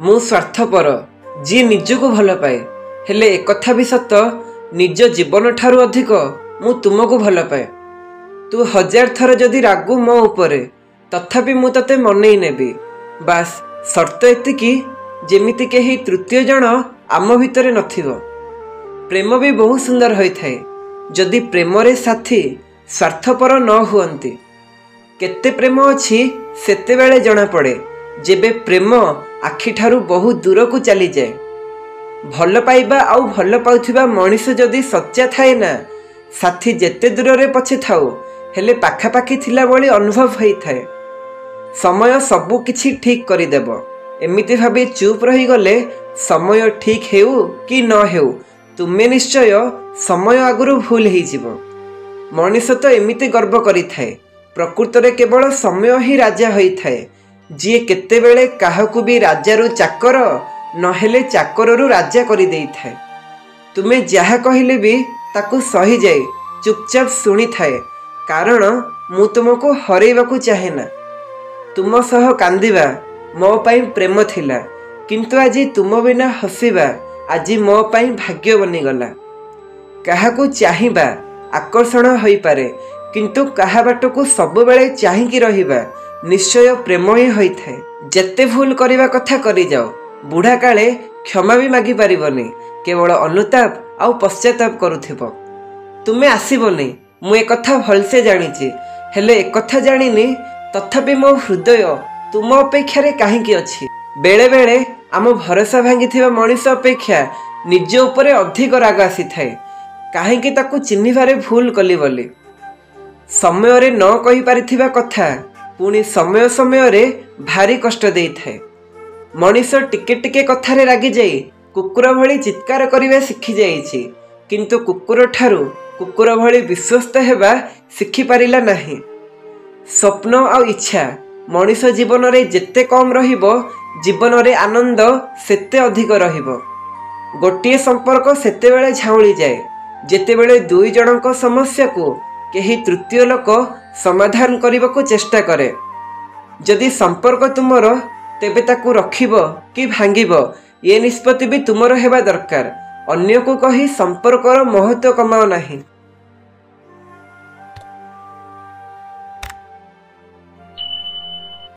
मु स्वार्थपर जी निजको भल पाए हेले एकथा भी सत निज जीवन ठारू अधिक मु तुमको भल पाए। तू 1000 थर जदि रागु मो उपरे तथापि मु तते मनई नेबी। बास शर्त एतिकी जेमिति केही तृतीय जन आम भितरे नथिबो। प्रेम भी बहुत सुंदर होई थाए जदि प्रेम रे साथी स्वार्थपर न हुअंती। केते प्रेम अछि सेते बेले जणा पड़े जेबे प्रेम आखि ठारू बहुत दूर को चली जाए। भल पाइबा आउ भल पाउथिबा मनीष जदि सच्चा थाए ना साथी जेते दूर रे पछे थाउ हेले पाखापाखी थिला बळी अनुभव होई थाए। समय सबु किछि ठीक करि देबो एमिति भाबे चुप रही गले समय ठीक हेउ कि न हेउ तुमे निश्चय समय आगुरु भूल ही जीवो। मनीष तो एमिति गर्व करि थाए प्रकृत रे केवल समय ही राजा होई थाए। जी केते बेले काहाकू भी राजारू चाकर नहेले चाकररू राजा करि देई थाए। तुमे जहा कहिले भी ताकू सही जाए चुपचाप सुनी थाए कारण मु तुमको हरेबाकू चाहे ना। तुम सह कांदिबा मो पाई प्रेम थिला किंतु आज तुम बिना हसीबा आज मो पाई भाग्य बनी गला। काहाकू चाहिबा आकर्षण होई पारे किंतु काहा बाटको सब बेले चाहिकी रहिबा निश्चय प्रेम ही होई थाए। जेते भूल करिबा कथा करि जाओ बुढ़ा काले क्षमा भी मागी पारिबनी केवल अनुताप आउ पश्चाताप करुथिबो। तुमे आसीबनी मु ए कथा भलसे जानिछि हेले ए कथा जानिनी तथापि मो हृदय तुम अपेक्षा रे काहेकि अछि। बेले बेले आम भरोसा भांगिथिबा मनीष अपेक्षा निज उपरे अधिक राग आसी थाए काहेकि ताकू चिन्हिबारे भूल कली बोली। समय रे न कहि पारिथिबा कथा पुणी समय समय रे भारी कष्ट देई थाए। मनीष टिके टिके कथारे रागी जाई कुकुर भली चित्कार करिबा सिखि जाईछि किंतु कुकुर ठारू कुकुर भली विश्वस्त हेबा सिखि पारिला नाही। स्वप्न आ इच्छा मनीष जीवन रे जेते कम रहिबो जीवन रे आनंद सेते अधिक रहिबो। गोटिए संपर्क सेते बेले झाउली जाए जेते बेले दुई जनक समस्या को केही तृतीय लोक समाधान करने को चेष्टा करे। जदि संपर्क तुमर तेबे ताकू रखिबो कि भांगिबो ये निष्पत्ति भी तुमर हेबा दरकार। अन्य को कही संपर्कर महत्व कमाओ नहीं।